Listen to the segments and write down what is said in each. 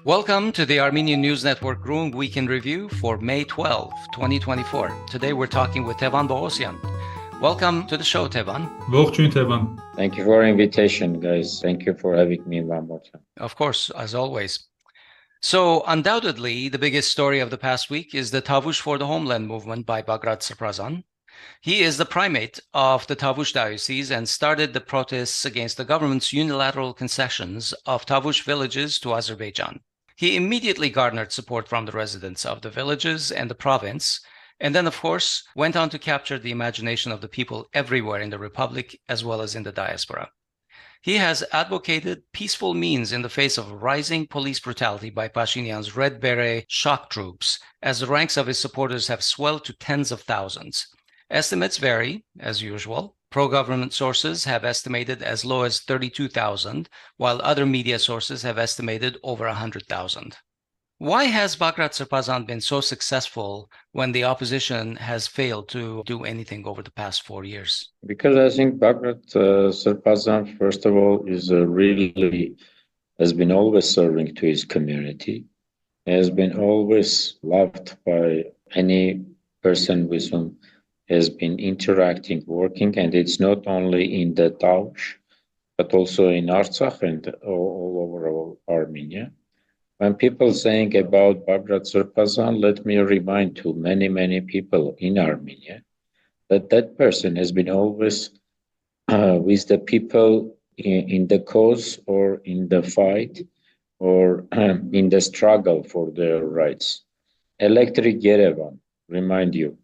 Welcome to the Armenian News Network Groong Week in Review for May 12, 2024. Today we're talking with Tevan Poghosyan. Welcome to the show, Tevan. Ողջույն Tevan. Thank you for the invitation, guys. Thank you for having me one more time. Of course, as always. So, undoubtedly, the biggest story of the past week is the Tavush for the Homeland movement by Bagrat Srbazan. He is the primate of the Tavush diocese and started the protests against the government's unilateral concessions of Tavush villages to Azerbaijan. He immediately garnered support from the residents of the villages and the province, and then, of course, went on to capture the imagination of the people everywhere in the Republic as well as in the diaspora. He has advocated peaceful means in the face of rising police brutality by Pashinyan's Red Beret shock troops, as the ranks of his supporters have swelled to tens of thousands. Estimates vary, as usual. Pro-government sources have estimated as low as 32,000, while other media sources have estimated over 100,000. Why has Bagrat Srbazan been so successful when the opposition has failed to do anything over the past 4 years? Because I think Bagrat Srbazan, first of all, has been always serving to his community, has been always loved by any person with whom has been interacting, working, and it's not only in the Tavush, but also in Artsakh and all over Armenia. When people saying about Bagrat Srbazan, let me remind to many people in Armenia that person has been always with the people in the cause or in the fight or in the struggle for their rights. Electric Yerevan, remind you,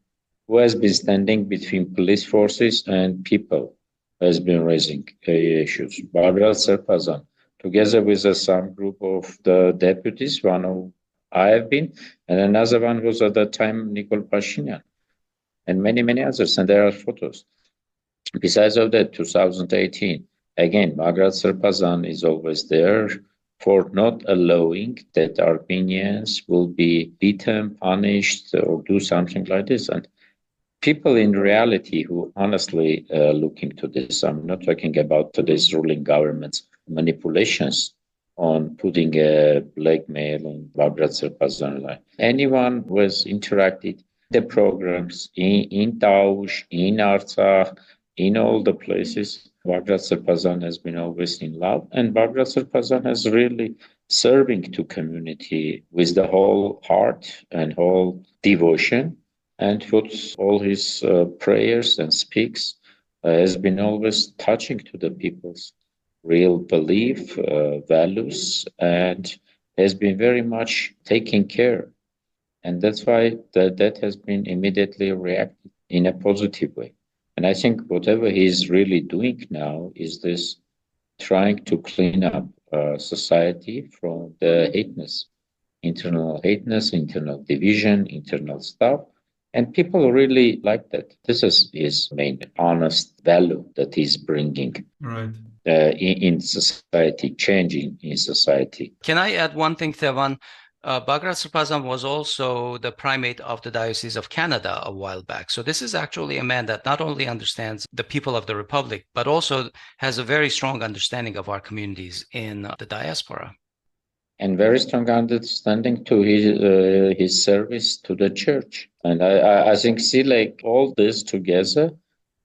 who has been standing between police forces and people, has been raising issues. Bagrat Srbazan, together with some group of the deputies, one of I have been, and another one was at that time Nikol Pashinyan, and many others, and there are photos. Besides of that, 2018, again, Bagrat Srbazan is always there for not allowing that Armenians will be beaten, punished, or do something like this. And people in reality who honestly look into this, I'm not talking about today's ruling government's manipulations on putting a blackmail on Bagrat Srbazan line. Anyone who has interacted the programs in Tavush, in Artsakh, in all the places, Bagrat Srbazan has been always in love, and Bagrat Srbazan has really serving to community with the whole heart and whole devotion, and puts all his prayers and speaks, has been always touching to the people's real belief, values, and has been very much taking care. And that's why that has been immediately reacted in a positive way. And I think whatever he's really doing now is this trying to clean up society from the hateness, internal division, internal stuff. And people really like that. This is his main honest value that he's bringing in society, changing in society. Can I add one thing, Tevan? Bagrat Srbazan was also the primate of the Diocese of Canada a while back. So this is actually a man that not only understands the people of the Republic, but also has a very strong understanding of our communities in the diaspora. And very strong understanding to his service to the church. And I think, see, like all this together,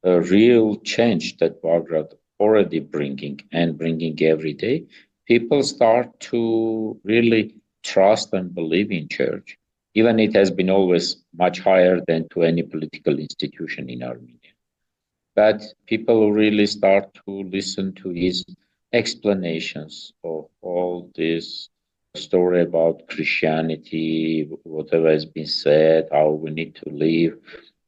a real change that Bagrat already bringing every day, people start to really trust and believe in church. Even it has been always much higher than to any political institution in Armenia. But people really start to listen to his explanations of all this story about Christianity, whatever has been said, how we need to live,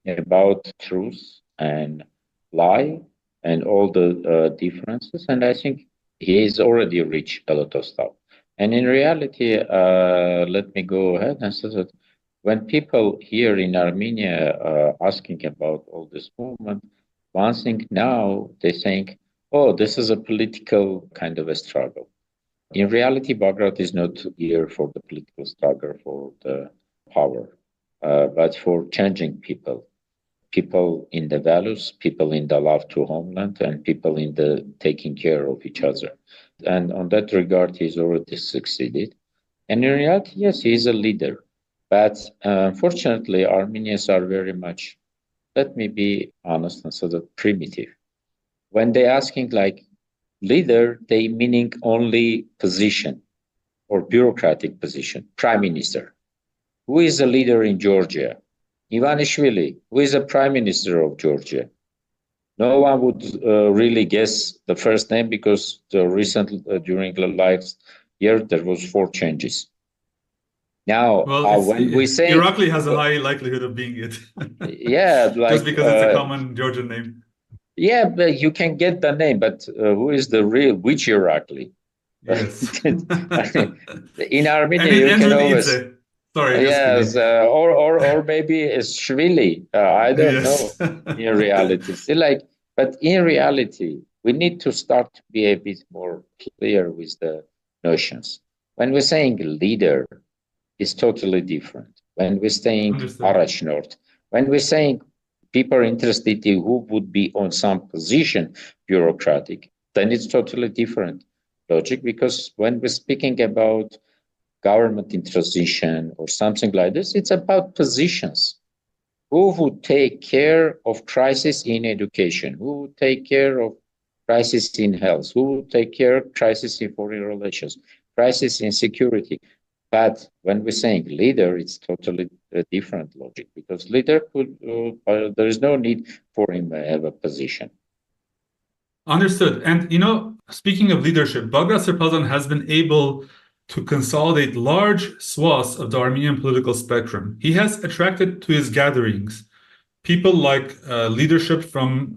about truth and lie and all the differences. And I think he has already reached a lot of stuff. And in reality, let me go ahead and say that when people here in Armenia asking about all this movement, one thing now they think, oh, this is a political kind of a struggle. In reality, Bagrat is not here for the political struggle, for the power, but for changing people. People in the values, people in the love to Homeland, and people in the taking care of each other. And on that regard, he's already succeeded. And in reality, yes, he is a leader. But unfortunately, Armenians are very much, let me be honest and sort of primitive. When they're asking like leader, they meaning only position or bureaucratic position, prime minister. Who is the leader in Georgia? Ivanishvili. Who is the prime minister of Georgia? No one would really guess the first name because during the last year there was 4 changes. Now, Well, when we say Irakli has a high likelihood of being it. yeah, like just because it's a common Georgian name. Yeah, but you can get the name, but who is the real which Irakli? Yes. In Armenia, and it you ends can with always Idze. Sorry, just yes, kidding. or maybe it's Shvili. I don't know. Yes. In reality, still like, but in reality, we need to start to be a bit more clear with the notions. When we're saying leader, it's totally different. When we're saying Understood. Arachnort, when we're saying people are interested in who would be on some position bureaucratic, then it's totally different logic, because when we're speaking about government in transition or something like this, it's about positions. Who would take care of crisis in education? Who would take care of crisis in health? Who would take care of crisis in foreign relations? Crisis in security? But when we're saying leader, it's totally a different logic, because leader could, there is no need for him to have a position. Understood. And, you know, speaking of leadership, Bagrat Srbazan has been able to consolidate large swaths of the Armenian political spectrum. He has attracted to his gatherings people like leadership from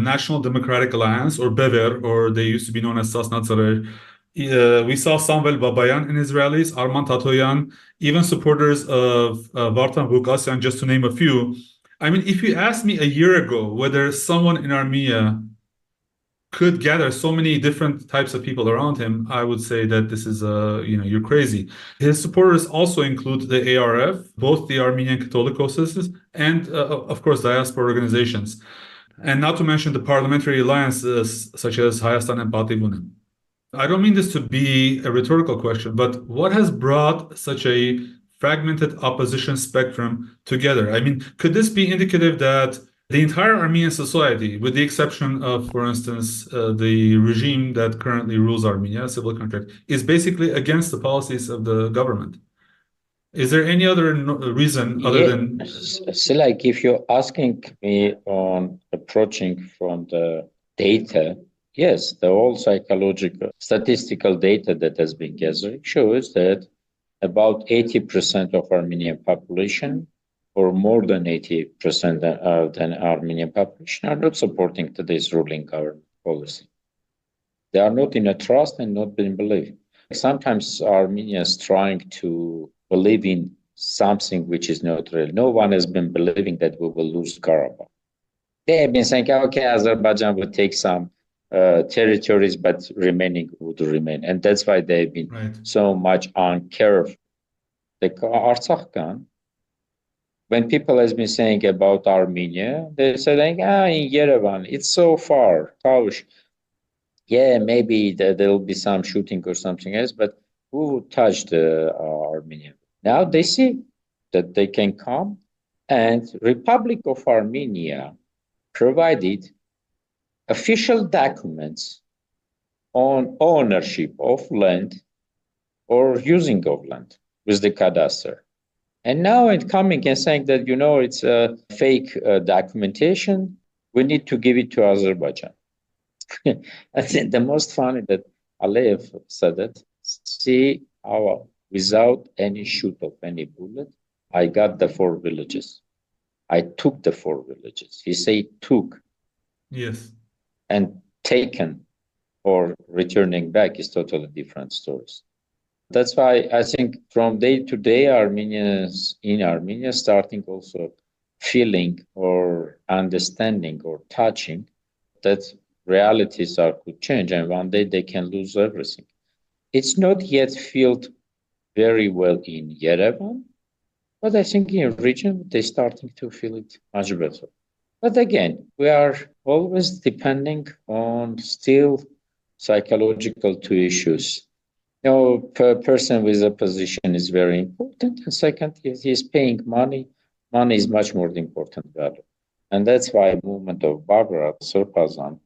National Democratic Alliance, or BEVER, or they used to be known as Sasnatsarer. We saw Samvel Babayan in his rallies, Arman Tatoyan, even supporters of Tevan Poghosyan, just to name a few. I mean, if you asked me a year ago whether someone in Armenia could gather so many different types of people around him, I would say that this is, you're crazy. His supporters also include the ARF, both the Armenian Catholic Hostesses, and, of course, diaspora organizations. And not to mention the parliamentary alliances such as Hayastan and Batibune. I don't mean this to be a rhetorical question, but what has brought such a fragmented opposition spectrum together? I mean, could this be indicative that the entire Armenian society, with the exception of, for instance, the regime that currently rules Armenia, civil contract, is basically against the policies of the government? Is there any other reason other than... So like, if you're asking me on approaching from the data, yes, the whole psychological statistical data that has been gathered shows that about 80% of Armenian population, or more than 80% of the Armenian population, are not supporting today's ruling government policy. They are not in a trust and not in belief. Sometimes Armenians trying to believe in something which is not real. No one has been believing that we will lose Karabakh. They have been saying, okay, Azerbaijan will take some territories, but remaining would remain. And that's why they've been so much on careful. The Artsakh, when people has been saying about Armenia, they're saying, in Yerevan, it's so far. Taush. Yeah, maybe there will be some shooting or something else, but who would touch the Armenia? Now they see that they can come, and Republic of Armenia provided official documents on ownership of land or using of land with the cadastre. And now it's coming and saying that, it's a fake documentation. We need to give it to Azerbaijan. I think the most funny that Aliyev said that, see how without any shoot of any bullet, I got the 4 villages. I took the 4 villages. He said took. Yes. And taken or returning back is totally different stories. That's why I think from day to day, Armenians in Armenia starting also feeling or understanding or touching that realities could change, and one day they can lose everything. It's not yet felt very well in Yerevan, but I think in region they're starting to feel it much better. But again, we are always depending on still psychological two issues. No, per person with a position is very important. And second, if he's paying money, money is much more the important value. And that's why movement of Bagrat Srbazan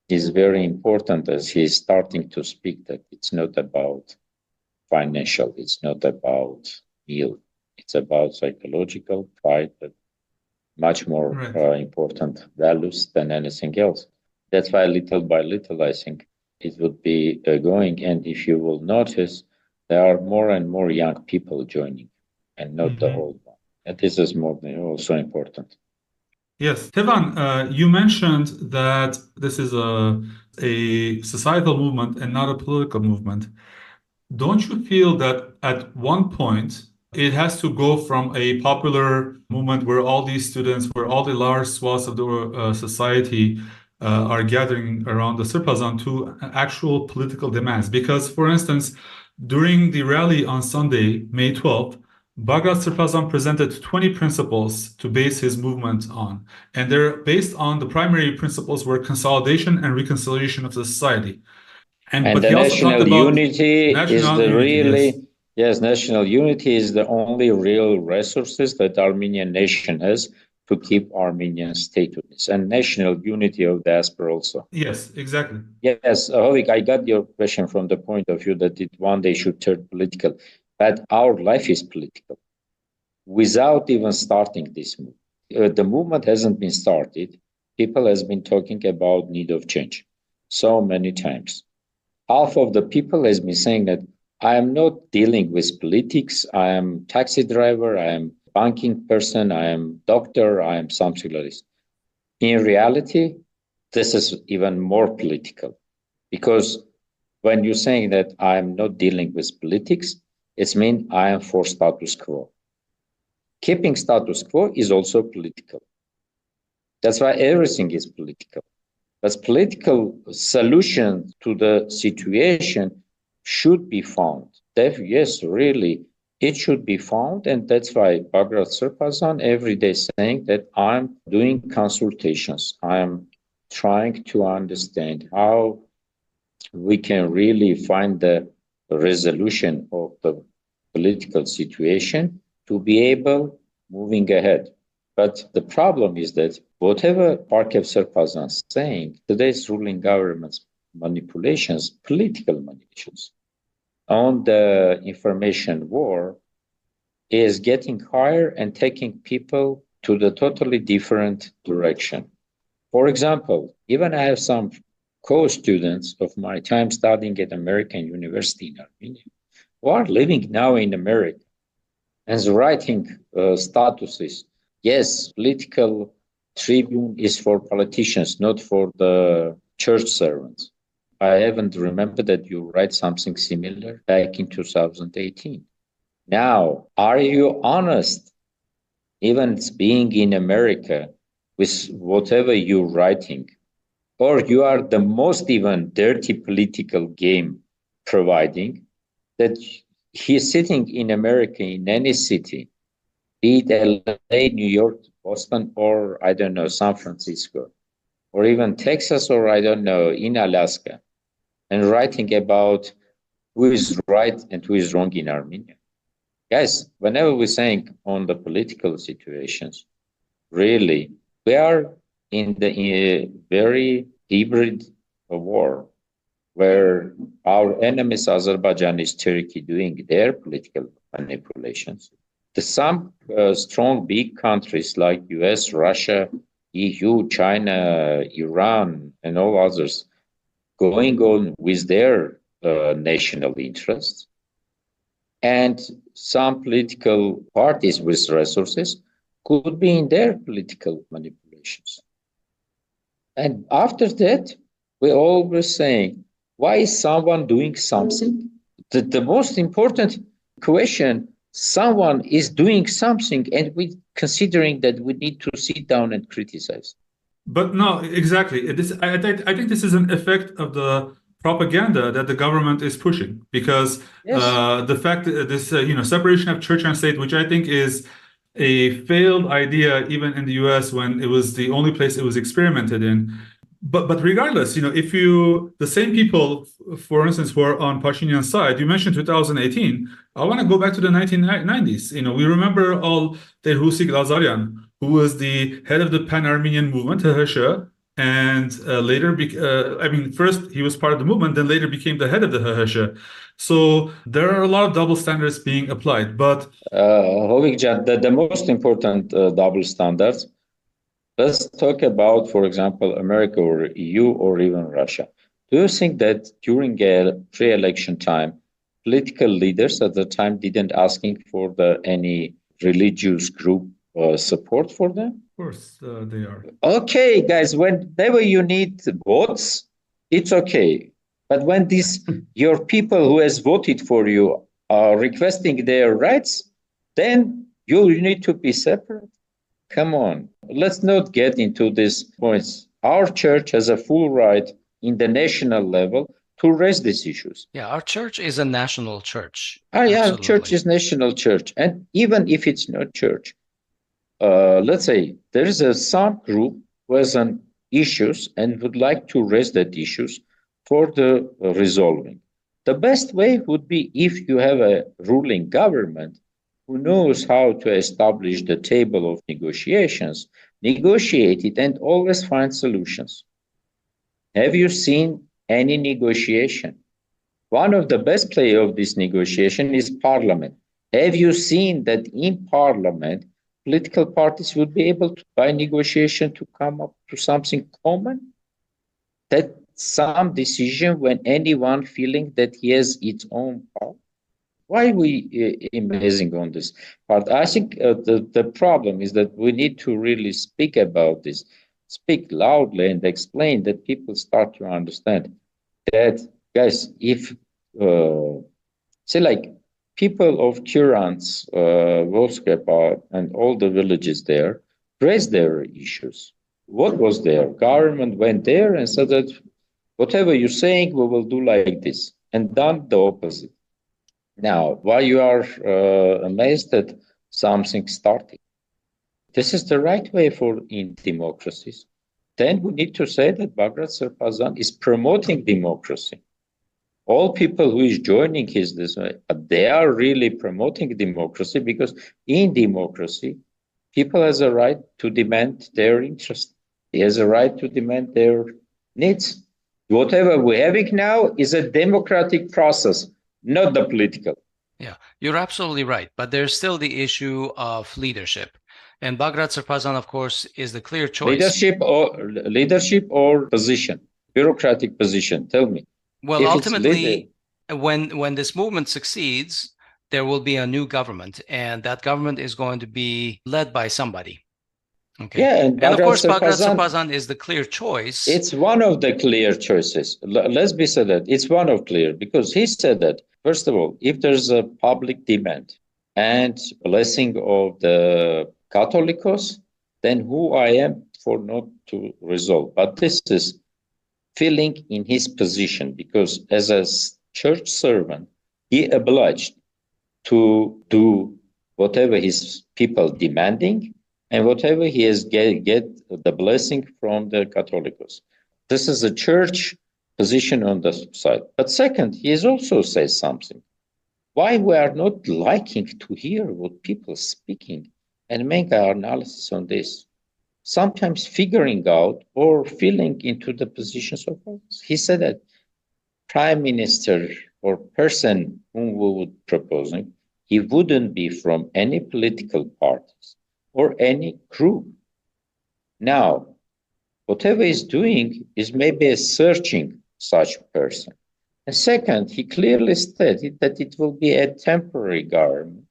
is very important as he's starting to speak that it's not about financial, it's not about meal, it's about psychological pride, but much more important values than anything else. That's why little by little, I think it would be going. And if you will notice, there are more and more young people joining and not the old one. And this is more than also important. Yes, Tevan, you mentioned that this is a societal movement and not a political movement. Don't you feel that at one point it has to go from a popular movement where all these students, where all the large swaths of the society are gathering around the Srbazan to actual political demands? Because, for instance, during the rally on Sunday, May 12th, Bagrat Srbazan presented 20 principles to base his movement on. And they're based on the primary principles were consolidation and reconciliation of the society. And the national unity is the really, yes, national unity is the only real resources that Armenian nation has to keep Armenian stateless, and national unity of diaspora also. Yes, exactly. Yes, Hovik, I got your question from the point of view that it one day should turn political, but our life is political. Without even starting this movement, the movement hasn't been started. People has been talking about need of change so many times. Half of the people has been saying that I am not dealing with politics. I am taxi driver. I am banking person. I am doctor. I am something like this. In reality, this is even more political because when you're saying that I am not dealing with politics, it means I am for status quo. Keeping status quo is also political. That's why everything is political. But political solution to the situation should be found. Yes, really, it should be found. And that's why Bagrat Srbazan every day saying that I'm doing consultations. I'm trying to understand how we can really find the resolution of the political situation to be able moving ahead. But the problem is that whatever Parkev Srbazan is saying, today's ruling government's manipulations, political manipulations on the information war is getting higher and taking people to the totally different direction. For example, even I have some co-students of my time studying at American University in Armenia who are living now in America and writing statuses. Yes, political tribune is for politicians, not for the church servants. I haven't remembered that you write something similar back in 2018. Now, are you honest, even being in America, with whatever you're writing? Or you are the most even dirty political game providing that he's sitting in America in any city, be it LA, New York, Boston, or I don't know, San Francisco, or even Texas, or I don't know, in Alaska, and writing about who is right and who is wrong in Armenia. Guys, whenever we're saying on the political situations, really, we are in the very hybrid war where our enemies, Azerbaijan is Turkey, doing their political manipulations. Some strong big countries like US, Russia, EU, China, Iran, and all others going on with their national interests. And some political parties with resources could be in their political manipulations. And after that, we're always saying, why is someone doing something? The most important question, someone is doing something and we considering that we need to sit down and criticize. But no, exactly. I think this is an effect of the propaganda that the government is pushing, because the fact that this separation of church and state, which I think is a failed idea even in the US when it was the only place it was experimented in, But regardless, if the same people, for instance, who are on Pashinyan's side, you mentioned 2018. I want to go back to the 1990s. We remember all the Hovik Manucharyan, who was the head of the Pan-Armenian movement, HHS, and later, first he was part of the movement, then later became the head of the HHS. So there are a lot of double standards being applied. But Hovik, the most important double standards. Let's talk about, for example, America or EU or even Russia. Do you think that during a pre-election time, political leaders at the time didn't asking for any religious group support for them? Of course, they are. Okay, guys, whenever you need votes, it's okay. But when your people who has voted for you are requesting their rights, then you need to be separate. Come on, let's not get into these points. Our church has a full right in the national level to raise these issues. Yeah, our church is a national church. Yeah, church is national church. And even if it's not church, let's say there is some group who has an issues and would like to raise that issues for the resolving. The best way would be if you have a ruling government who knows how to establish the table of negotiations, negotiate it, and always find solutions. Have you seen any negotiation? One of the best players of this negotiation is Parliament. Have you seen that in Parliament, political parties would be able to, by negotiation, to come up to something common? That some decision when anyone feeling that he has its own power? Why are we amazing on this part? I think the problem is that we need to really speak about this, speak loudly and explain that people start to understand that, guys, if, say like people of Kurans, Volskepa, and all the villages there raised their issues. What was there? Government went there and said that whatever you're saying, we will do like this, and done the opposite. Now, why you are amazed that something started? This is the right way in democracies. Then we need to say that Bagrat Srbazan is promoting democracy. All people who is joining this way, they are really promoting democracy, because in democracy, people has a right to demand their interest. He has a right to demand their needs. Whatever we're having now is a democratic process, not the political. Yeah, you're absolutely right. But there's still the issue of leadership. And Bagrat Srbazan, of course, is the clear choice. Leadership or position, bureaucratic position. Tell me. Well, ultimately, when this movement succeeds, there will be a new government, and that government is going to be led by somebody. Okay. Yeah, and of course, Bagrat Srbazan is the clear choice. It's one of the clear choices. Let's be said that it's one of clear, because he said that, first of all, if there's a public demand and blessing of the Catholicos, then who I am for not to resolve. But this is feeling in his position, because as a church servant, he obliged to do whatever his people demanding, and whatever he has get the blessing from the Catholicos. This is a church position on the side. But second, he has also said something. Why we are not liking to hear what people speaking and make our analysis on this? Sometimes figuring out or feeling into the positions of others. He said that prime minister or person whom we would proposing, he wouldn't be from any political parties or any group. Now, whatever he's doing is maybe a searching such person. And second, he clearly stated that it will be a temporary government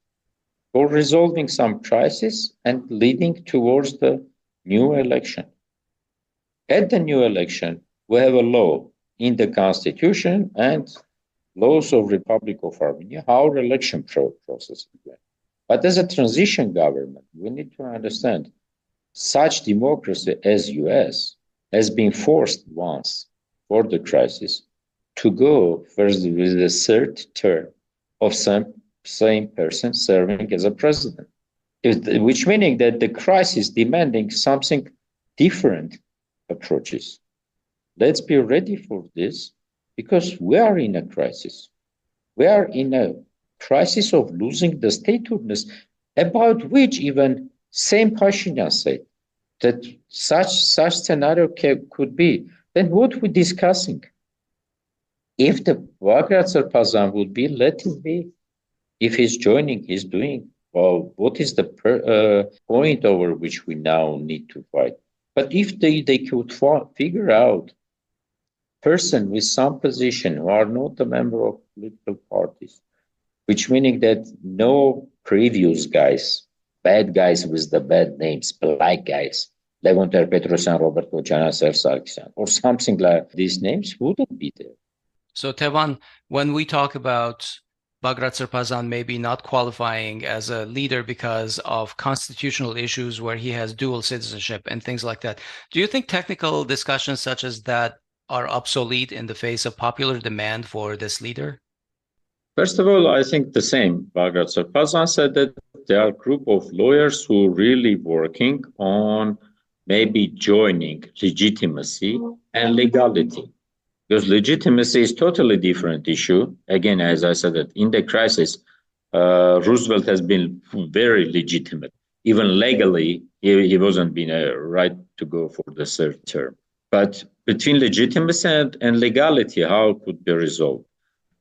for resolving some crisis and leading towards the new election. At the new election, we have a law in the constitution and laws of Republic of Armenia, how election process is going. But as a transition government, we need to understand such democracy as US has been forced once for the crisis to go first with the third term of same person serving as a president, which meaning that the crisis demanding something different approaches. Let's be ready for this because we are in a crisis. We are in a crisis of losing the statehoodness, about which even same Pashinyan said that such scenario could be. Then what we're discussing? If the Bagrat Srbazan would be, let him be. If he's joining, he's doing. Well, what is the point over which we now need to fight? But if they could figure out person with some position who are not a member of political parties, which meaning that no previous guys, bad guys with the bad names, black guys, Levonter Petrosyan, Robert Kochana, Sarkisyan, or something like these names wouldn't be there. So Tevan, when we talk about Bagrat Srbazan maybe not qualifying as a leader because of constitutional issues where he has dual citizenship and things like that, do you think technical discussions such as that are obsolete in the face of popular demand for this leader? First of all, I think the same. Bagrat Srbazan said that there are a group of lawyers who are really working on maybe joining legitimacy and legality. Because legitimacy is totally different issue. Again, as I said, that in the crisis, Roosevelt has been very legitimate. Even legally, he wasn't being a right to go for the third term. But between legitimacy and legality, how it could be resolved?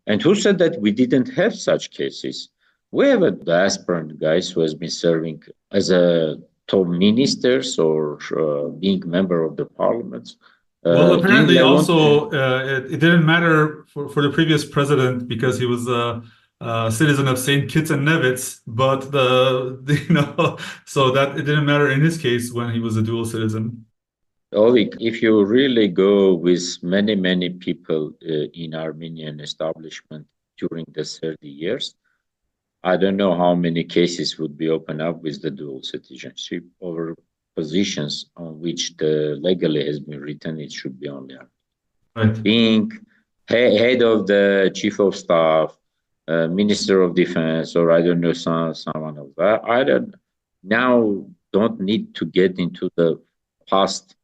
And who said that we didn't have such cases? We have the aspirant guys who has been serving as a top ministers or being member of the parliaments. Well, apparently also it didn't matter for the previous president because he was a citizen of St. Kitts and Nevis, but so that it didn't matter in his case when he was a dual citizen. Hovik, if you really go with many people in Armenian establishment during the 30 years, I don't know how many cases would be opened up with the dual citizenship over positions on which the legally has been written, it should be only right. Being head of the chief of staff, minister of defense, or I don't know, someone of that. I don't need to get into the past.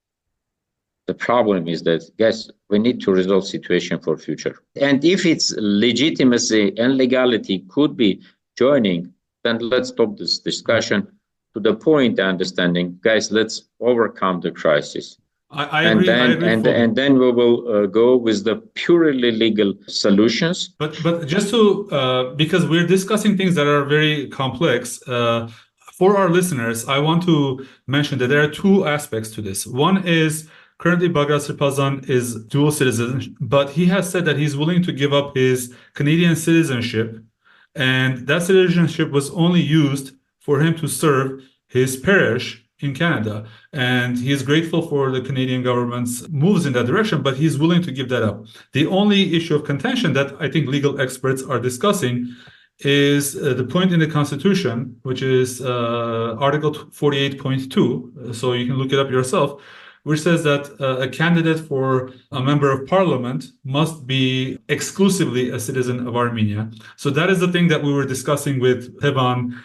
The problem is that, yes, we need to resolve situation for future. And if it's legitimacy and legality could be joining, then let's stop this discussion to the point understanding, guys, let's overcome the crisis. I agree. And then we will go with the purely legal solutions. But just to, because we're discussing things that are very complex, for our listeners, I want to mention that there are two aspects to this. One is currently Bagrat Srbazan is dual citizen, but he has said that he's willing to give up his Canadian citizenship, and that citizenship was only used for him to serve his parish in Canada. And he is grateful for the Canadian government's moves in that direction, but he's willing to give that up. The only issue of contention that I think legal experts are discussing is the point in the Constitution, which is Article 48.2. So you can look it up yourself, which says that a candidate for a member of parliament must be exclusively a citizen of Armenia. So that is the thing that we were discussing with Tevan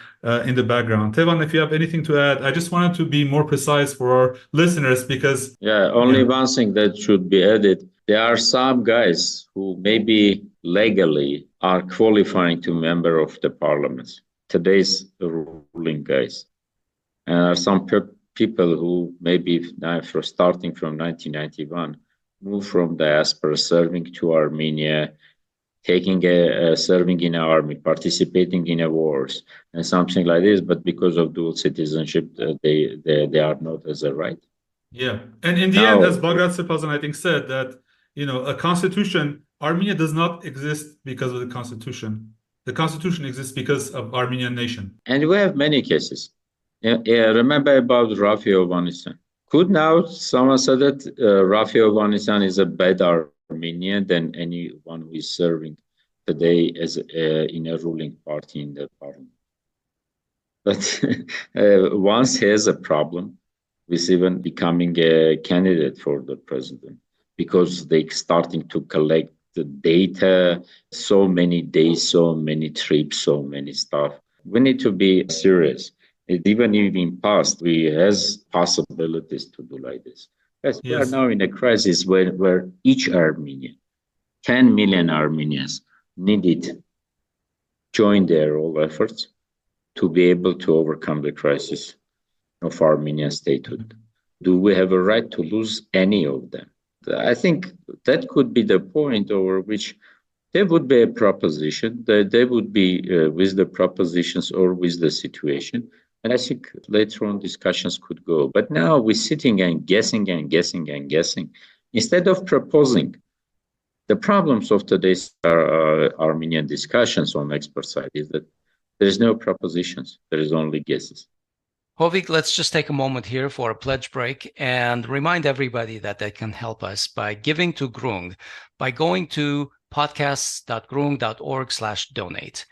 in the background. Tevan, if you have anything to add, I just wanted to be more precise for our listeners because... Yeah, only one thing that should be added. There are some guys who maybe legally are qualifying to member of the parliament. Today's ruling guys. And there are some people who maybe now starting from 1991 moved from diaspora, serving to Armenia, taking serving in an army, participating in wars, and something like this. But because of dual citizenship, they are not as a right. Yeah, and in the end, as Bagrat Srbazan, I think, said that a constitution, Armenia does not exist because of the constitution. The constitution exists because of Armenian nation. And we have many cases. Remember about Rafi Hovhannisyan. Could now someone say that Rafi Hovhannisyan is a better Armenian than anyone who is serving today as in a ruling party in the parliament? But once he has a problem with even becoming a candidate for the president, because they starting to collect the data, so many days, so many trips, so many stuff. We need to be serious. Even in past, we has possibilities to do like this. Yes, we are Yes. now in a crisis where each Armenian, 10 million Armenians needed join their all efforts to be able to overcome the crisis of Armenian statehood. Do we have a right to lose any of them? I think that could be the point over which there would be a proposition, that they would be with the propositions or with the situation. And I think later on discussions could go. But now we're sitting and guessing and guessing and guessing instead of proposing. The problems of today's Armenian discussions on expert side is that there is no propositions, there is only guesses. Hovik, let's just take a moment here for a pledge break and remind everybody that they can help us by giving to Groong by going to podcasts.groong.org/donate.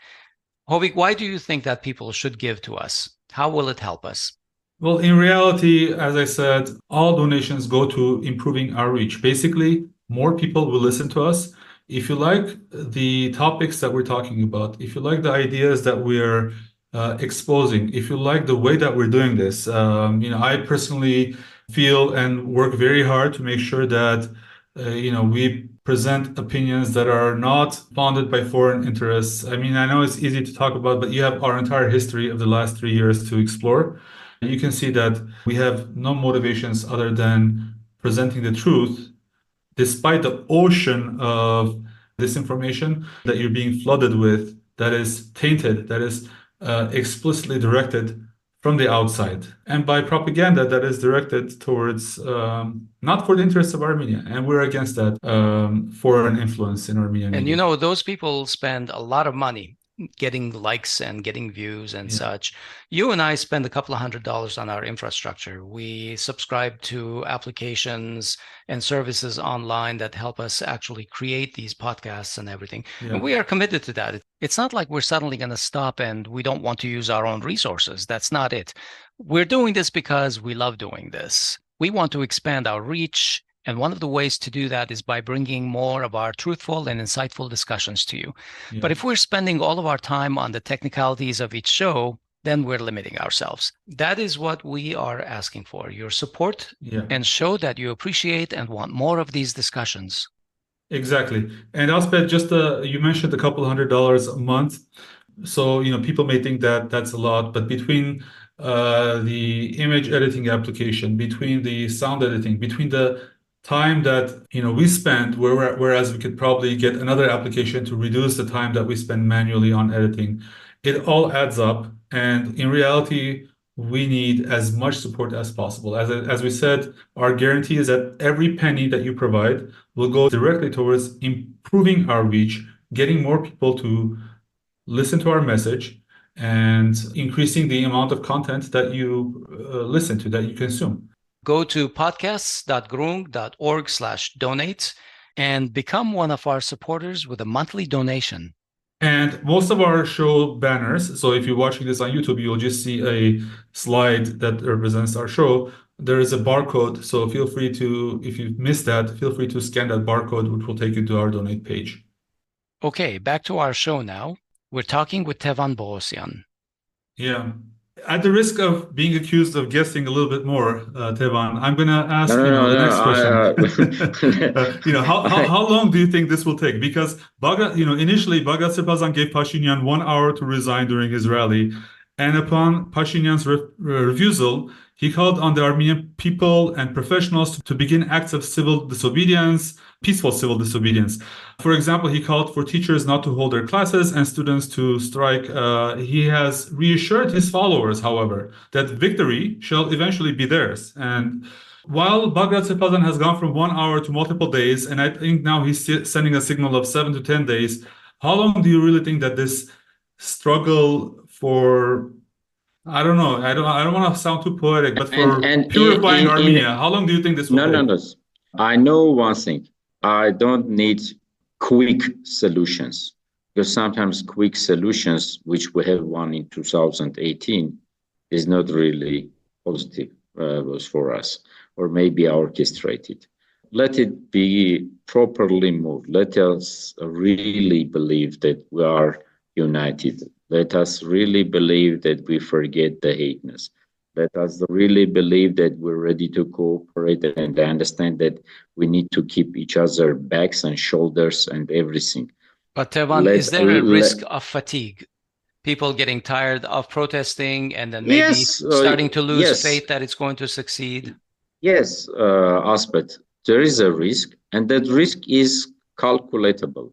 Hovik, why do you think that people should give to us? How will it help us? Well, in reality, as I said, all donations go to improving our reach. Basically, more people will listen to us. If you like the topics that we're talking about, if you like the ideas that we're exposing, if you like the way that we're doing this, I personally feel and work very hard to make sure that we present opinions that are not founded by foreign interests. I mean, I know it's easy to talk about, but you have our entire history of the last 3 years to explore. You can see that we have no motivations other than presenting the truth, despite the ocean of disinformation that you're being flooded with, that is tainted, that is explicitly directed from the outside, and by propaganda that is directed towards not for the interests of Armenia. And we're against that foreign influence in Armenia. And those people spend a lot of money getting likes and getting views and such. You and I spend a couple of $100s on our infrastructure. We subscribe to applications and services online that help us actually create these podcasts and everything. And we are committed to that. It's not like we're suddenly going to stop and we don't want to use our own resources. That's not it. We're doing this because we love doing this. We want to expand our reach. And one of the ways to do that is by bringing more of our truthful and insightful discussions to you. But if we're spending all of our time on the technicalities of each show, then we're limiting ourselves. That is what we are asking for, your support, and show that you appreciate and want more of these discussions. Exactly. And Asbed, just you mentioned a couple $100s a month. So, people may think that that's a lot, but between the image editing application, between the sound editing, between the time that we spend, whereas we could probably get another application to reduce the time that we spend manually on editing, it all adds up. And in reality, we need as much support as possible. As we said, our guarantee is that every penny that you provide will go directly towards improving our reach, getting more people to listen to our message, and increasing the amount of content that you listen to, that you consume. Go to podcasts.groong.org/donate and become one of our supporters with a monthly donation. And most of our show banners, so if you're watching this on YouTube, you'll just see a slide that represents our show. There is a barcode, so feel free to, if you missed that, feel free to scan that barcode, which will take you to our donate page. Okay, back to our show now. We're talking with Tevan Poghosyan. Yeah. At the risk of being accused of guessing a little bit more, Tevan, I'm going to ask the next question. How long do you think this will take? Because initially Bagrat Srbazan gave Pashinyan 1 hour to resign during his rally, and upon Pashinyan's refusal, he called on the Armenian people and professionals to begin acts of civil disobedience, peaceful civil disobedience. For example, he called for teachers not to hold their classes and students to strike. He has reassured his followers, however, that victory shall eventually be theirs. And while Bagrat Srbazan has gone from 1 hour to multiple days, and I think now he's sending a signal of 7 to 10 days, how long do you really think that this struggle for, I don't know, I don't want to sound too poetic, but for purifying Armenia, how long do you think this will take? No. I know one thing. I don't need quick solutions, because sometimes quick solutions, which we have one in 2018, is not really positive for us, or maybe orchestrated. Let it be properly moved. Let us really believe that we are united. Let us really believe that we forget the hateness. Let us really believe that we're ready to cooperate and understand that we need to keep each other backs and shoulders and everything. But Tevan, is there a risk of fatigue? People getting tired of protesting and then maybe starting to lose faith that it's going to succeed? Yes, Asbed, there is a risk, and that risk is calculatable.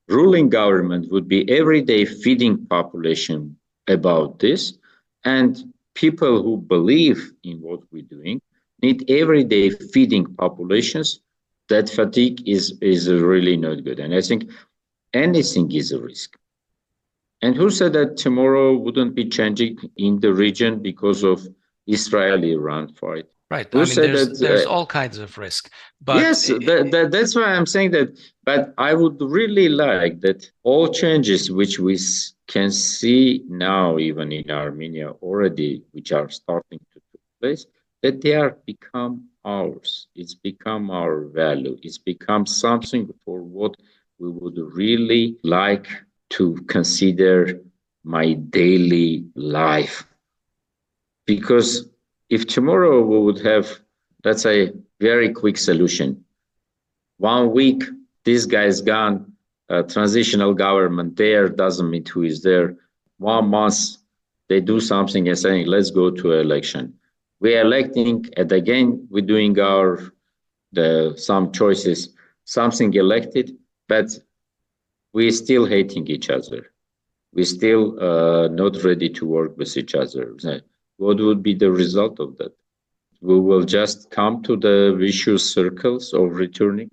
Ruling government would be every day feeding population about this, and people who believe in what we're doing need every day feeding populations. That fatigue is really not good, and I think anything is a risk. And who said that tomorrow wouldn't be changing in the region because of Israel-Iran fight? Right. Who I mean, said there's all kinds of risk. But yes, that's why I'm saying that. But I would really like that all changes which we can see now, even in Armenia already, which are starting to take place, that they are become ours. It's become our value. It's become something for what we would really like to consider my daily life. Because if tomorrow we would have, let's say, very quick solution, 1 week, this guy is gone, transitional government there, doesn't mean who is there. 1 month, they do something and saying, let's go to election. We're electing, and again, we're doing some choices, something elected, but we're still hating each other. We're still not ready to work with each other. What would be the result of that? We will just come to the vicious circles of returning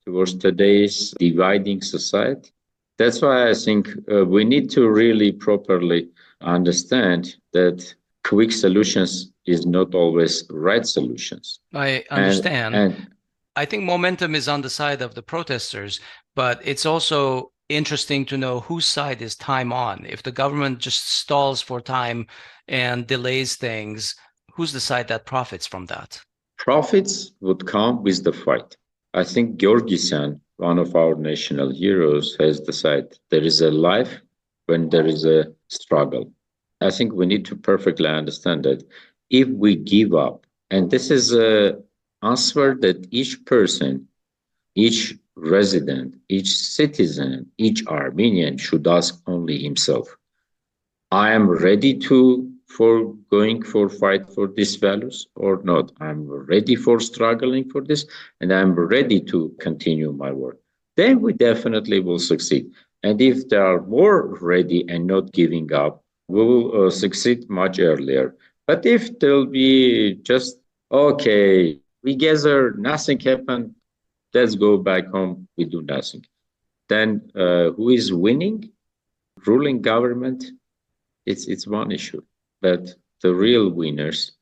towards today's dividing society. That's why I think we need to really properly understand that quick solutions is not always right solutions. I understand. I think momentum is on the side of the protesters, but it's also interesting to know whose side is time on. If the government just stalls for time and delays things, who's the side that profits from that? Profits would come with the fight. I think Georgisyan, one of our national heroes, has decided there is a life when there is a struggle. I think we need to perfectly understand that if we give up, and this is an answer that each person, each resident, each citizen, each Armenian should ask only himself. I am ready for going for fight for these values or not. I'm ready for struggling for this, and I'm ready to continue my work. Then we definitely will succeed. And if they are more ready and not giving up, we will succeed much earlier. But if they'll be just, okay, we gather, nothing happened, let's go back home, we do nothing. Then who is winning? Ruling government, it's one issue. But the real winners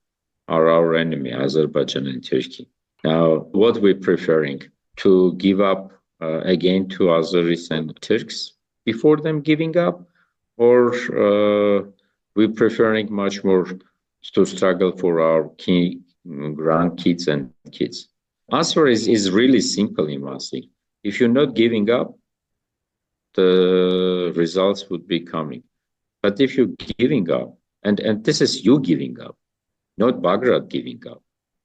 are our enemy, Azerbaijan and Turkey. Now, what we're preferring, to give up again to Azeris and Turks before them giving up, or we're preferring much more to struggle for our grandkids and kids? Answer is really simple in one thing. If you're not giving up, the results would be coming. But if you're giving up, and this is you giving up, not Bagrat giving up,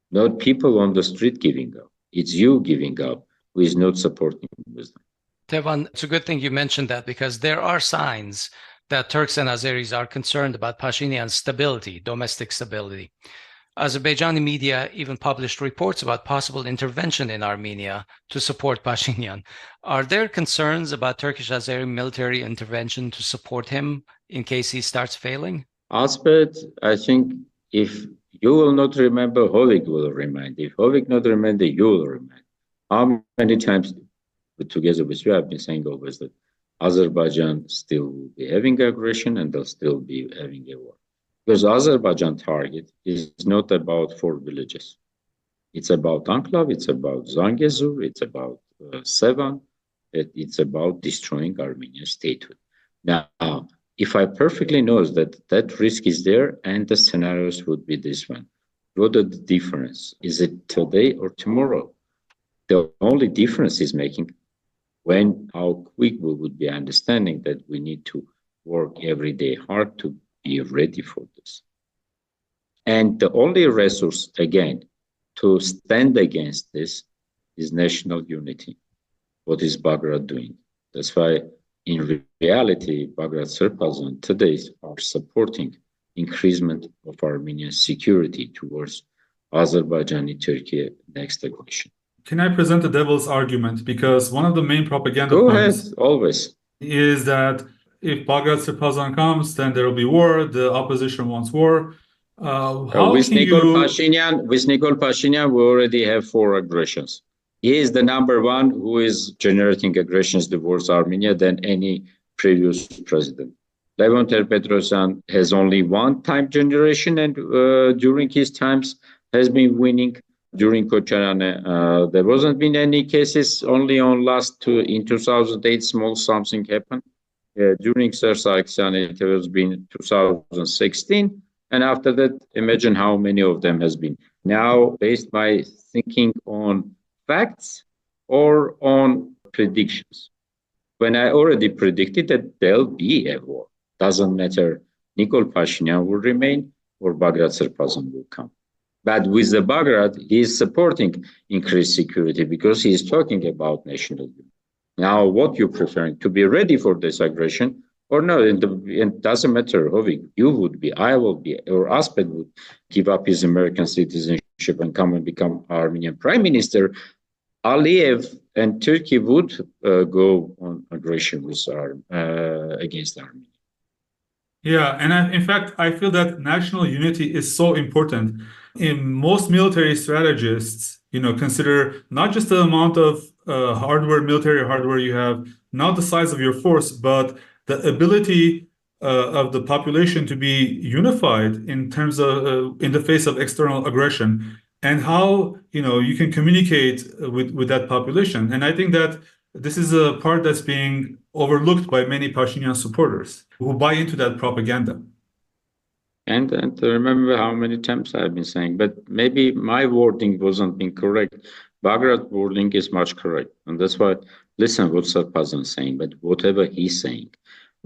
not people on the street giving up. It's you giving up who is not supporting wisdom. Tevan, it's a good thing you mentioned that, because there are signs that Turks and Azeris are concerned about Pashinyan's stability, domestic stability. Azerbaijani media even published reports about possible intervention in Armenia to support Pashinyan. Are there concerns about Turkish-Azeri military intervention to support him in case he starts failing? Asbed, I think if you will not remember, Hovik will remind. If Hovik not remember, you will remind. How many times together with you I've been saying always that Azerbaijan still will be having aggression and they'll still be having a war. Because Azerbaijan target is not about 4 villages. It's about Anklav, it's about Zangezur, it's about Sevan, it's about destroying Armenian statehood. Now, if I perfectly know that that risk is there and the scenarios would be this one, what are the difference? Is it today or tomorrow? The only difference is making how quick we would be understanding that we need to work every day hard to be ready for this. And the only resource, again, to stand against this is national unity. What is Bagrat doing? That's why, in reality, Bagrat Srbazan today are supporting increasement of Armenian security towards Azerbaijani-Turkey next aggression. Can I present the devil's argument? Because one of the main propaganda Go points ahead, always. is that if Bagrat Srbazan comes, then there will be war. The opposition wants war. With Nikol Pashinyan, we already have 4 aggressions. He is the number one who is generating aggressions towards Armenia than any previous president. Tevan Poghosyan has only one time generation, and during his times has been winning. During Koçarane, there wasn't been any cases. Only on in 2008, small something happened. During Sargsyan, it has been 2016. And after that, imagine how many of them has been. Now, based by thinking on facts or on predictions. When I already predicted that there'll be a war, doesn't matter, Nikol Pashinyan will remain or Bagrat Srbazan will come. But with the Bagrat, he is supporting increased security because he is talking about national unity. Now, what you preferring, to be ready for this aggression or no? It doesn't matter, Hovik, you would be, I will be, or Asbed would give up his American citizenship and come and become Armenian prime minister. Aliyev and Turkey would go on aggression with against Armenia. Yeah, and in fact, I feel that national unity is so important. In most military strategists, consider not just the amount of military hardware you have, not the size of your force, but the ability of the population to be unified in terms of in the face of external aggression, and how you can communicate with that population. And I think that this is a part that's being overlooked by many Pashinyan supporters who buy into that propaganda. And remember how many times I've been saying, but maybe my wording wasn't being correct. Bagrat wording is much correct. And that's why, listen what Srbazan is saying, but whatever he's saying,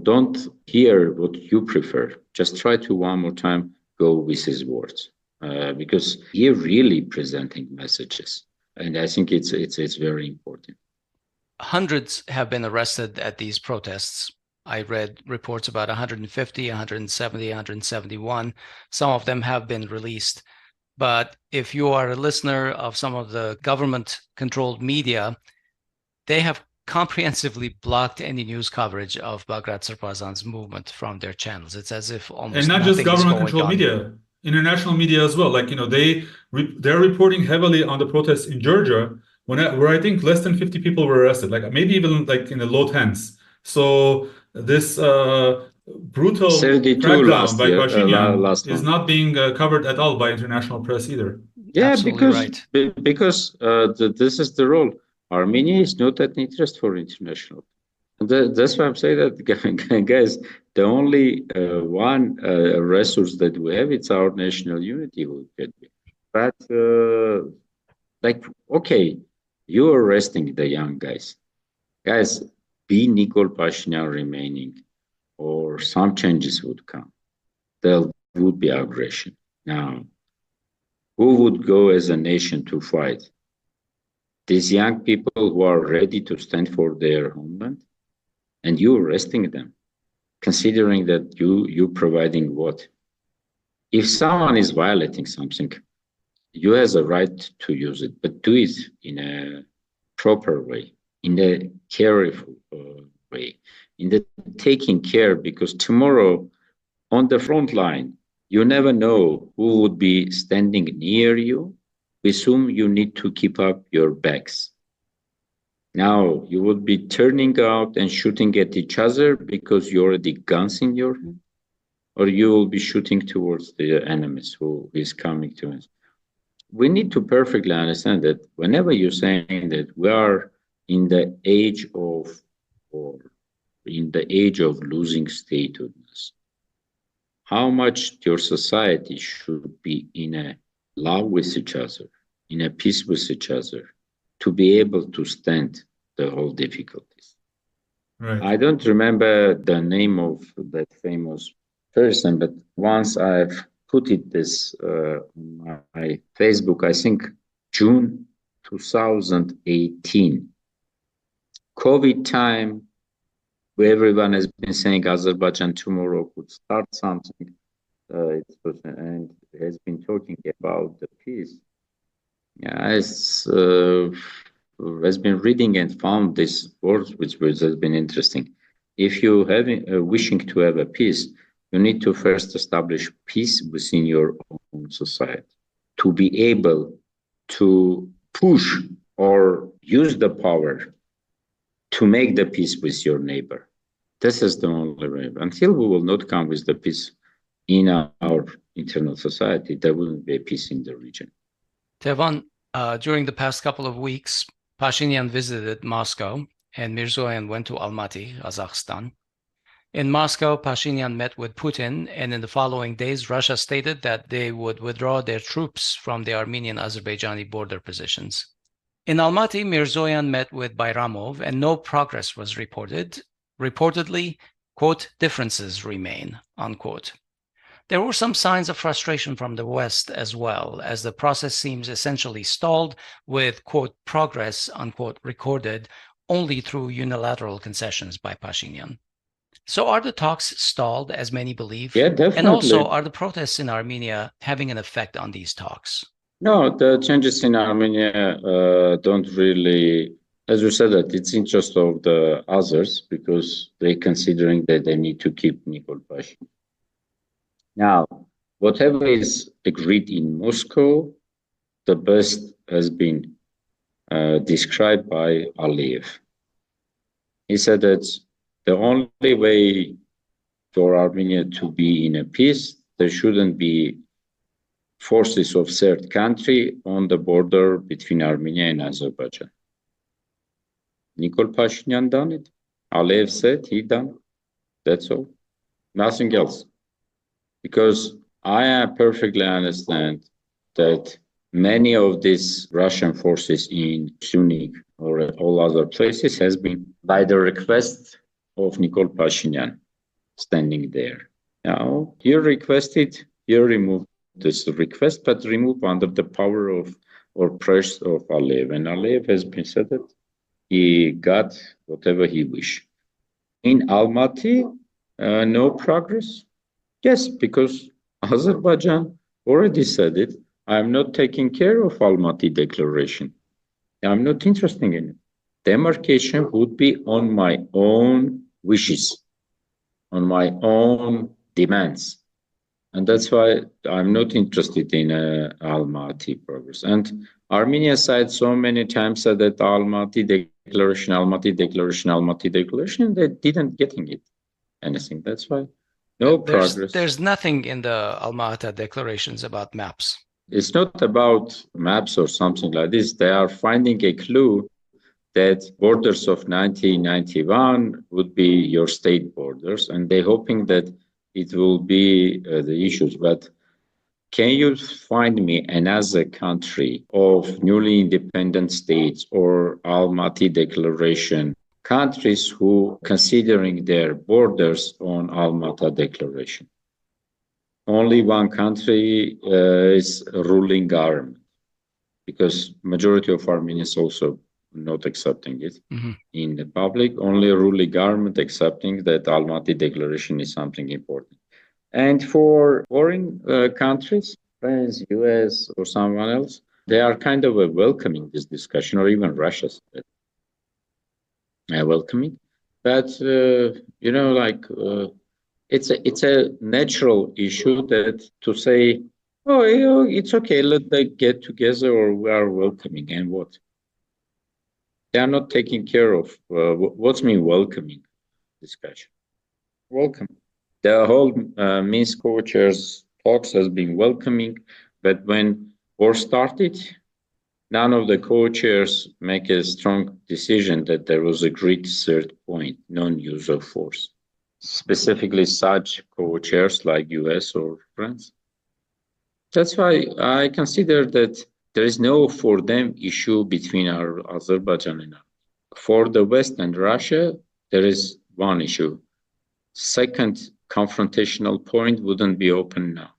don't hear what you prefer. Just try to one more time go with his words. Because he's really presenting messages. And I think it's very important. Hundreds have been arrested at these protests. I read reports about 150, 170, 171. Some of them have been released. But if you are a listener of some of the government-controlled media, they have comprehensively blocked any news coverage of Bagrat Srbazan's movement from their channels. It's as if almost and not just government-controlled media, international media as well. Like they're reporting heavily on the protests in Georgia, where I think less than 50 people were arrested, like maybe even like in the low tens. So this brutal crackdown by Pashinyan is not being covered at all by international press either. Yeah, absolutely because this is the role. Armenia is not an interest for international. That's why I'm saying that, guys, the only one resource that we have, it's our national unity. But okay, you're arresting the young guys. Guys, be Nikol Pashinyan remaining, or some changes would come. There would be aggression. Now, who would go as a nation to fight? These young people who are ready to stand for their homeland, and you arresting them, considering that you providing what? If someone is violating something, you have a right to use it, but do it in a proper way, in a careful way, in the taking care, because tomorrow on the front line, you never know who would be standing near you, with whom you need to keep up your backs. Now, you would be turning out and shooting at each other because you already guns in your hand, or you will be shooting towards the enemies who is coming to us. We need to perfectly understand that whenever you're saying that we are in the age of losing statelessness, how much your society should be in a love with each other, in a peace with each other, to be able to stand the whole difficulties. Right. I don't remember the name of that famous person, but once I've put it this on my Facebook, I think June 2018. COVID time, where everyone has been saying Azerbaijan tomorrow could start something, and has been talking about the peace. Yeah, has been reading and found this words which has been interesting. If you have wishing to have a peace, you need to first establish peace within your own society to be able to push or use the power to make the peace with your neighbor. This is the only way. Until we will not come with the peace in our internal society, there wouldn't be a peace in the region. Tevan, during the past couple of weeks, Pashinyan visited Moscow and Mirzoyan went to Almaty, Kazakhstan. In Moscow, Pashinyan met with Putin, and in the following days, Russia stated that they would withdraw their troops from the Armenian-Azerbaijani border positions. In Almaty, Mirzoyan met with Bayramov, and no progress was reported. Reportedly, quote, differences remain, unquote. There were some signs of frustration from the West as well, as the process seems essentially stalled with, quote, progress, unquote, recorded only through unilateral concessions by Pashinyan. So are the talks stalled, as many believe? Yeah, definitely. And also, are the protests in Armenia having an effect on these talks? No, the changes in Armenia don't really, as you said, that it's interest of the others because they're considering that they need to keep Nikol Pashinyan. Now, whatever is agreed in Moscow, the best has been described by Aliyev. He said that the only way for Armenia to be in a peace, there shouldn't be forces of third country on the border between Armenia and Azerbaijan. Nikol Pashinyan done it. Aliyev said he done. That's all. Nothing else. Because I perfectly understand that many of these Russian forces in Sunni or all other places has been by the request of Nikol Pashinyan standing there. Now, you requested, you remove this request, but remove under the power of or pressure of Aliyev. And Aliyev has been said that he got whatever he wished. In Almaty, no progress. Yes, because Azerbaijan already said it. I'm not taking care of Almaty declaration. I'm not interested in it. Demarcation would be on my own wishes, on my own demands. And that's why I'm not interested in Almaty progress. And Armenia side so many times said that Almaty declaration, Almaty declaration, Almaty declaration, they didn't getting it, anything. That's why no progress. There's nothing in the Almaty declarations about maps. It's not about maps or something like this. They are finding a clue that borders of 1991 would be your state borders, and they're hoping that it will be the issues. But can you find me another country of newly independent states or Almaty declaration countries who considering their borders on Almaty declaration? Only one country is ruling government, because majority of Armenians also not accepting it in the public. Only ruling government accepting that Almaty declaration is something important. And for foreign countries, France, US, or someone else, they are kind of welcoming this discussion, or even Russia said welcoming. But it's a natural issue that to say, oh, it's okay, let them get together, or we are welcoming, and what? They are not taking care of what's mean welcoming discussion. Welcome. The whole Minsk co-chairs talks has been welcoming, but when war started, none of the co-chairs make a strong decision that there was a agreed third point, non-use of force. Specifically such co-chairs like US or France. That's why I consider that there is no for them issue between our Azerbaijan and Armenia. For the West and Russia, there is one issue. Second confrontational point wouldn't be open now.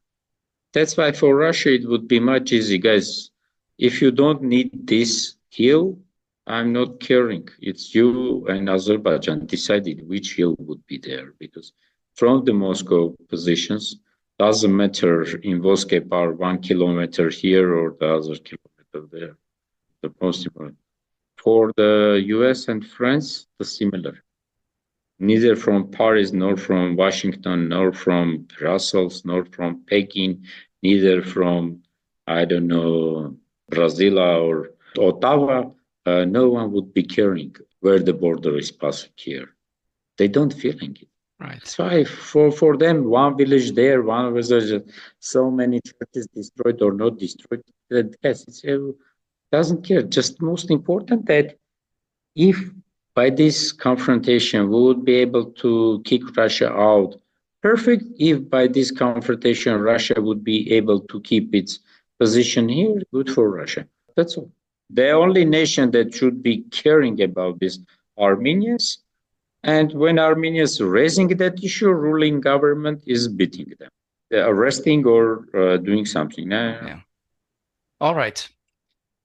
That's why for Russia, it would be much easy, guys. If you don't need this hill, I'm not caring. It's you and Azerbaijan decided which hill would be there, because from the Moscow positions, doesn't matter in Voskep are 1 kilometer here or the other kilometer there. The most important. For the US and France, the similar. Neither from Paris, nor from Washington, nor from Brussels, nor from Peking, neither from, I don't know, Brazil or Ottawa, no one would be caring where the border is passing here. They don't feeling it. Right. That's why for them, one village there, one village, so many churches destroyed or not destroyed. Yes, it doesn't care. Just most important that if by this confrontation we would be able to kick Russia out, perfect. If by this confrontation Russia would be able to keep its position here, good for Russia. That's all. The only nation that should be caring about this Armenians. And when Armenians raising that issue, ruling government is beating them, arresting or doing something. Yeah. All right.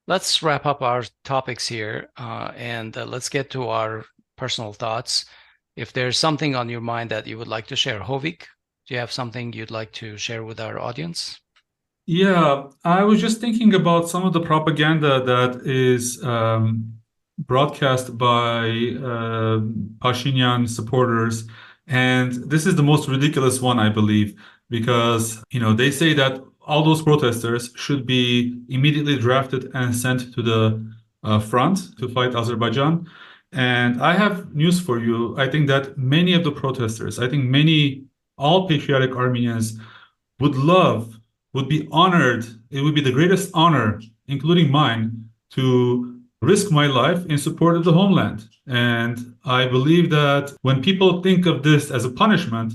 Let's wrap up our topics here and let's get to our personal thoughts. If there's something on your mind that you would like to share, Hovik, do you have something you'd like to share with our audience? Yeah, I was just thinking about some of the propaganda that is broadcast by Pashinyan supporters. And this is the most ridiculous one, I believe, because, they say that all those protesters should be immediately drafted and sent to the front to fight Azerbaijan. And I have news for you. I think that many of the protesters, all patriotic Armenians would be honored. It would be the greatest honor, including mine, to risk my life in support of the homeland. And I believe that when people think of this as a punishment,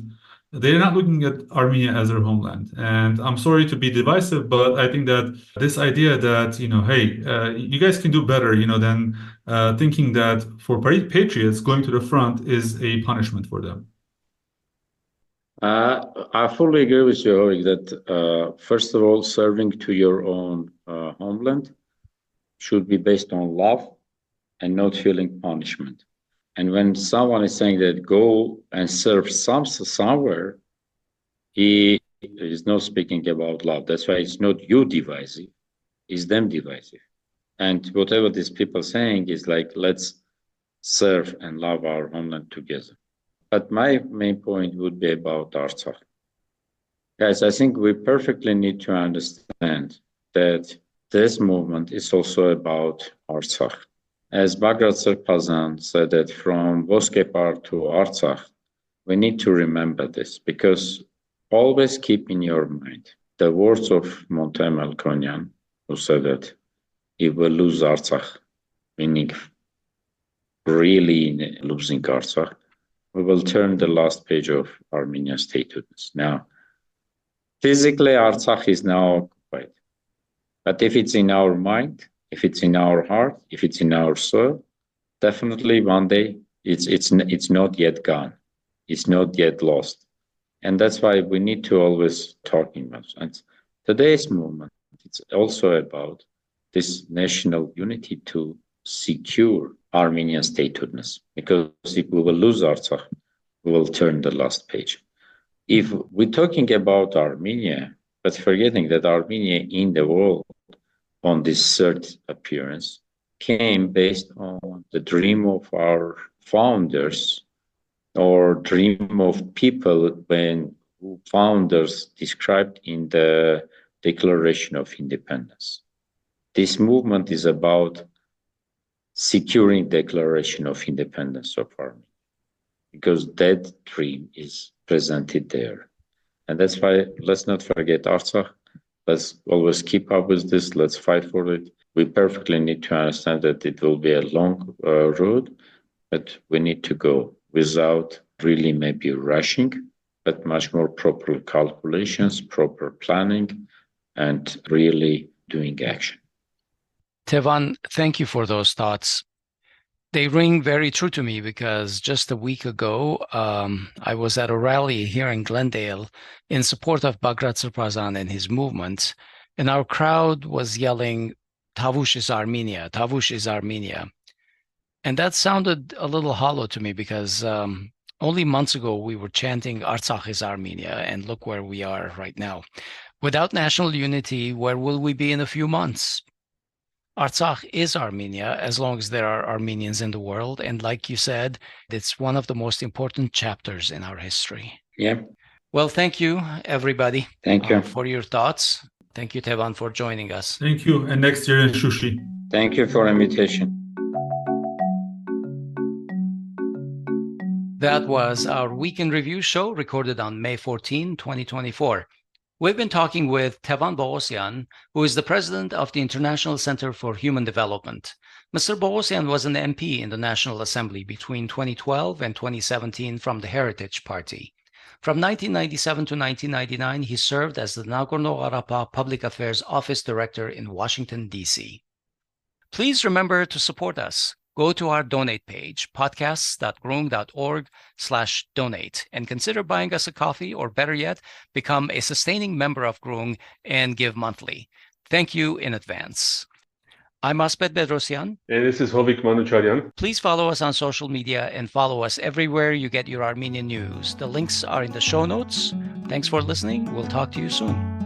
they're not looking at Armenia as their homeland. And I'm sorry to be divisive, but I think that this idea that, hey, you guys can do better, than thinking that for patriots, going to the front is a punishment for them. I fully agree with you, Hovik, that first of all, serving to your own homeland should be based on love and not feeling punishment. And when someone is saying that go and serve somewhere, he is not speaking about love. That's why it's not you divisive, it's them divisive. And whatever these people saying is like, let's serve and love our homeland together. But my main point would be about Artsakh. Guys, I think we perfectly need to understand that this movement is also about Artsakh. As Bagrat Srbazan said that from Voskepar to Artsakh, we need to remember this, because always keep in your mind the words of Monte Melkonian, who said that if we lose Artsakh, meaning really losing Artsakh, we will turn the last page of Armenian statehoodness. Now, physically, Artsakh is now occupied. But if it's in our mind, if it's in our heart, if it's in our soul, definitely one day it's not yet gone. It's not yet lost. And that's why we need to always talk about it. And today's movement, it's also about this national unity to secure Armenian statehoodness. Because if we will lose Artsakh, we will turn the last page. If we're talking about Armenia, but forgetting that Armenia in the world on this third appearance came based on the dream of our founders, or dream of people when founders described in the Declaration of Independence. This movement is about securing Declaration of Independence of Armenia, because that dream is presented there. And that's why let's not forget Artsakh. Let's always keep up with this. Let's fight for it. We perfectly need to understand that it will be a long road, but we need to go without really maybe rushing, but much more proper calculations, proper planning, and really doing action. Tevan, thank you for those thoughts. They ring very true to me because just a week ago, I was at a rally here in Glendale in support of Bagrat Srbazan and his movement, and our crowd was yelling, "Tavush is Armenia, Tavush is Armenia." And that sounded a little hollow to me because only months ago we were chanting, "Artsakh is Armenia," and look where we are right now. Without national unity, where will we be in a few months? Artsakh is Armenia as long as there are Armenians in the world. And like you said, it's one of the most important chapters in our history. Yeah. Well, thank you, everybody, Thank you. for your thoughts. Thank you, Tevan, for joining us. Thank you. And next year in Shushi. Thank you for invitation. That was our Week in Review show recorded on May 14, 2024. We've been talking with Tevan Poghosyan, who is the president of the International Center for Human Development. Mr. Poghosyan was an MP in the National Assembly between 2012 and 2017 from the Heritage Party. From 1997 to 1999, he served as the Nagorno-Karabakh Public Affairs Office Director in Washington, D.C. Please remember to support us. Go to our donate page, podcasts.groong.org/donate, and consider buying us a coffee, or better yet, become a sustaining member of Groong and give monthly. Thank you in advance. I'm Asbed Bedrossian. And this is Hovik Manucharyan. Please follow us on social media and follow us everywhere you get your Armenian news. The links are in the show notes. Thanks for listening. We'll talk to you soon.